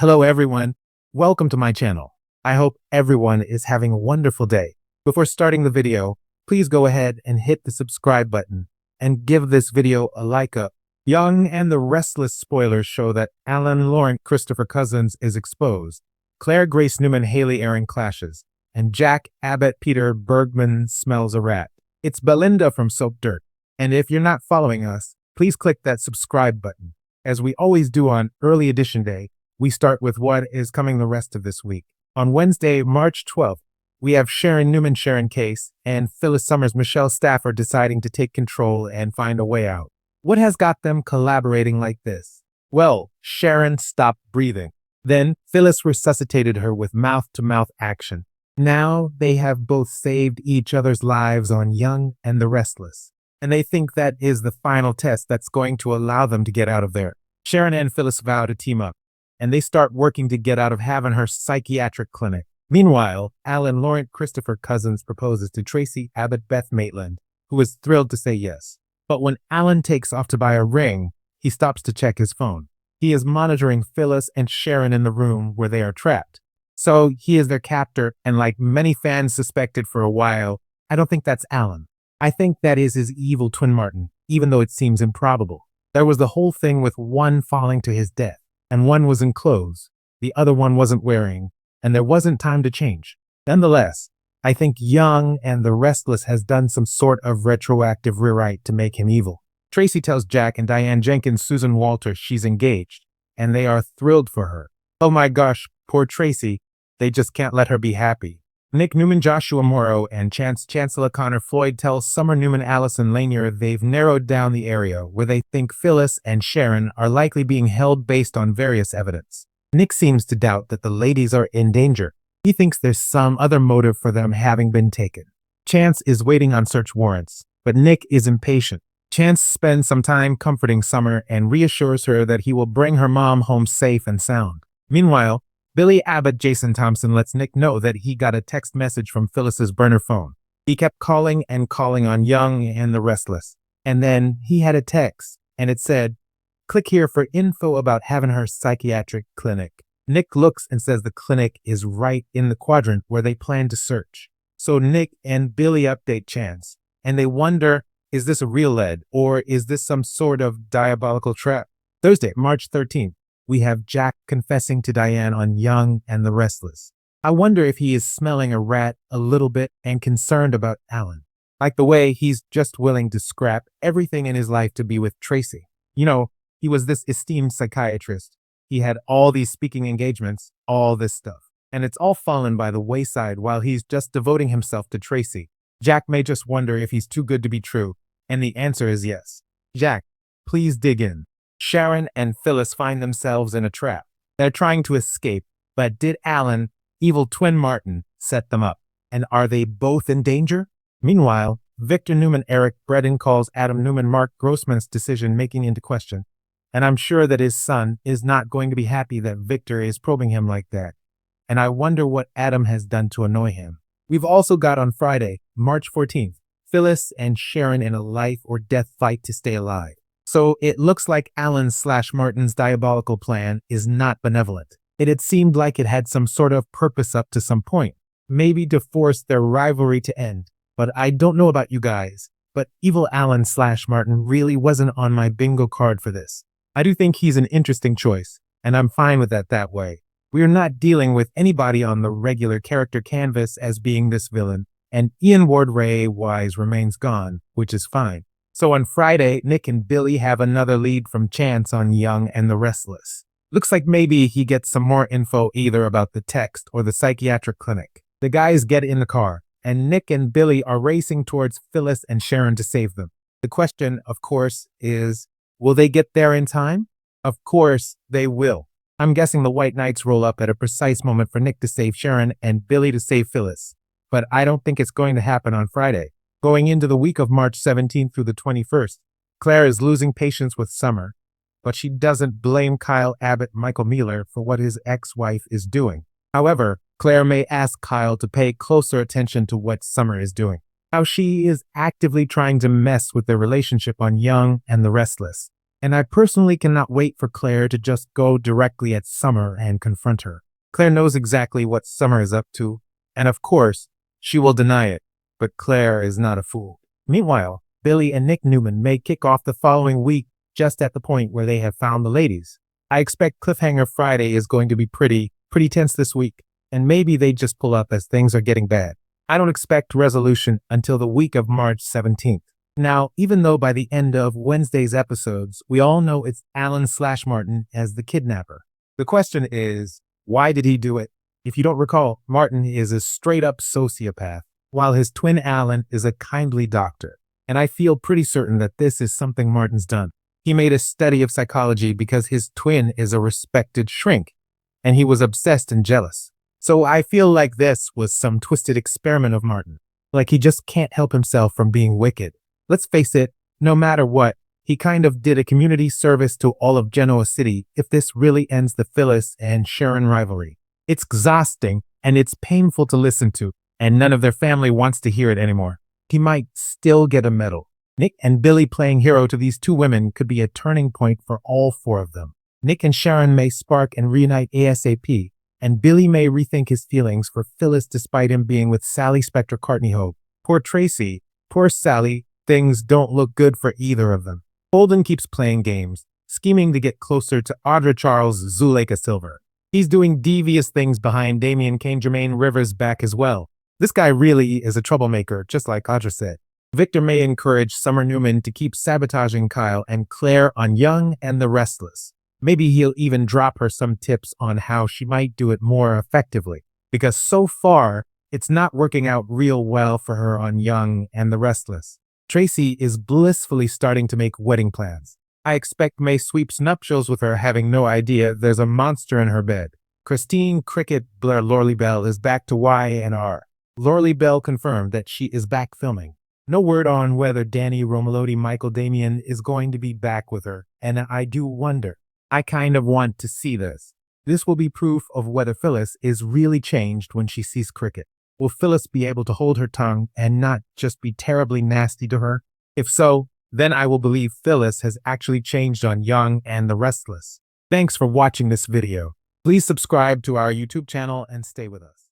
Hello everyone, welcome to my channel. I hope everyone is having a wonderful day. Before starting the video, please go ahead and hit the subscribe button and give this video a like up. Young and the Restless spoilers show that Alan Laurent Christopher Cousins is exposed. Claire Grace Newman Haley Aaron clashes. And Jack Abbott Peter Bergman smells a rat. It's Belinda from Soap Dirt. And if you're not following us, please click that subscribe button. As we always do on early edition day, we start with what is coming the rest of this week. On Wednesday, March 12th, we have Sharon Newman Sharon Case and Phyllis Summers Michelle Stafford deciding to take control and find a way out. What has got them collaborating like this? Well, Sharon stopped breathing. Then Phyllis resuscitated her with mouth-to-mouth action. Now they have both saved each other's lives on Young and the Restless. And they think that is the final test that's going to allow them to get out of there. Sharon and Phyllis vow to team up, and they start working to get out of having her psychiatric clinic. Meanwhile, Alan Laurent Christopher Cousins proposes to Tracy Abbott Beth Maitland, who is thrilled to say yes. But when Alan takes off to buy a ring, he stops to check his phone. He is monitoring Phyllis and Sharon in the room where they are trapped. So he is their captor, and like many fans suspected for a while, I don't think that's Alan. I think that is his evil twin Martin, even though it seems improbable. There was the whole thing with one falling to his death, and one was in clothes, the other one wasn't wearing, and there wasn't time to change. Nonetheless, I think Young and the Restless has done some sort of retroactive rewrite to make him evil. Tracy tells Jack and Diane Jenkins Susan Walter she's engaged, and they are thrilled for her. Oh my gosh, poor Tracy, they just can't let her be happy. Nick Newman Joshua Morrow and Chancellor Connor Floyd tells Summer Newman Allison Lanier they've narrowed down the area where they think Phyllis and Sharon are likely being held based on various evidence. Nick seems to doubt that the ladies are in danger. He thinks there's some other motive for them having been taken. Chance is waiting on search warrants, but Nick is impatient. Chance spends some time comforting Summer and reassures her that he will bring her mom home safe and sound. Meanwhile, Billy Abbott Jason Thompson lets Nick know that he got a text message from Phyllis's burner phone. He kept calling and calling on Young and the Restless. And then he had a text, and it said, "Click here for info about having her psychiatric clinic." Nick looks and says the clinic is right in the quadrant where they plan to search. So Nick and Billy update Chance, and they wonder, is this a real lead, or is this some sort of diabolical trap? Thursday, March 13th. We have Jack confessing to Diane on Young and the Restless. I wonder if he is smelling a rat a little bit and concerned about Alan. Like the way he's just willing to scrap everything in his life to be with Tracy. You know, he was this esteemed psychiatrist. He had all these speaking engagements, all this stuff. And it's all fallen by the wayside while he's just devoting himself to Tracy. Jack may just wonder if he's too good to be true. And the answer is yes. Jack, please dig in. Sharon and Phyllis find themselves in a trap. They're trying to escape, but did Alan, evil twin Martin, set them up? And are they both in danger? Meanwhile, Victor Newman Eric Bredin calls Adam Newman Mark Grossman's decision-making into question. And I'm sure that his son is not going to be happy that Victor is probing him like that. And I wonder what Adam has done to annoy him. We've also got on Friday, March 14th, Phyllis and Sharon in a life or death fight to stay alive. So it looks like Alan/Martin's diabolical plan is not benevolent. It had seemed like it had some sort of purpose up to some point, maybe to force their rivalry to end. But I don't know about you guys, but evil Alan/Martin really wasn't on my bingo card for this. I do think he's an interesting choice, and I'm fine with that way. We are not dealing with anybody on the regular character canvas as being this villain, and Ian Ward Ray Wise remains gone, which is fine. So on Friday, Nick and Billy have another lead from Chance on Young and the Restless. Looks like maybe he gets some more info either about the text or the psychiatric clinic. The guys get in the car, and Nick and Billy are racing towards Phyllis and Sharon to save them. The question, of course, is, will they get there in time? Of course, they will. I'm guessing the White Knights roll up at a precise moment for Nick to save Sharon and Billy to save Phyllis. But I don't think it's going to happen on Friday. Going into the week of March 17th through the 21st, Claire is losing patience with Summer, but she doesn't blame Kyle Abbott Michael Mealer for what his ex-wife is doing. However, Claire may ask Kyle to pay closer attention to what Summer is doing, how she is actively trying to mess with their relationship on Young and the Restless. And I personally cannot wait for Claire to just go directly at Summer and confront her. Claire knows exactly what Summer is up to, and of course, she will deny it, but Claire is not a fool. Meanwhile, Billy and Nick Newman may kick off the following week just at the point where they have found the ladies. I expect Cliffhanger Friday is going to be pretty tense this week, and maybe they just pull up as things are getting bad. I don't expect resolution until the week of March 17th. Now, even though by the end of Wednesday's episodes, we all know it's Alan/Martin as the kidnapper, the question is, why did he do it? If you don't recall, Martin is a straight-up sociopath, while his twin Alan is a kindly doctor. And I feel pretty certain that this is something Martin's done. He made a study of psychology because his twin is a respected shrink, and he was obsessed and jealous. So I feel like this was some twisted experiment of Martin. Like he just can't help himself from being wicked. Let's face it, no matter what, he kind of did a community service to all of Genoa City if this really ends the Phyllis and Sharon rivalry. It's exhausting and it's painful to listen to, and none of their family wants to hear it anymore. He might still get a medal. Nick and Billy playing hero to these two women could be a turning point for all four of them. Nick and Sharon may spark and reunite ASAP, and Billy may rethink his feelings for Phyllis despite him being with Sally Spectre Courtney-Hope. Poor Tracy, poor Sally, things don't look good for either of them. Holden keeps playing games, scheming to get closer to Audra Charles Zuleika Silver. He's doing devious things behind Damian Kane Jermaine Rivers' back as well. This guy really is a troublemaker, just like Audra said. Victor may encourage Summer Newman to keep sabotaging Kyle and Claire on Young and the Restless. Maybe he'll even drop her some tips on how she might do it more effectively, because so far, it's not working out real well for her on Young and the Restless. Tracy is blissfully starting to make wedding plans. I expect May sweeps nuptials with her having no idea there's a monster in her bed. Christine Cricket Blair Lorley Bell is back to Y&R. Lorley Bell confirmed that she is back filming. No word on whether Danny Romolodi Michael Damian is going to be back with her, and I do wonder. I kind of want to see this. This will be proof of whether Phyllis is really changed when she sees Cricket. Will Phyllis be able to hold her tongue and not just be terribly nasty to her? If so, then I will believe Phyllis has actually changed on Young and the Restless. Thanks for watching this video. Please subscribe to our YouTube channel and stay with us.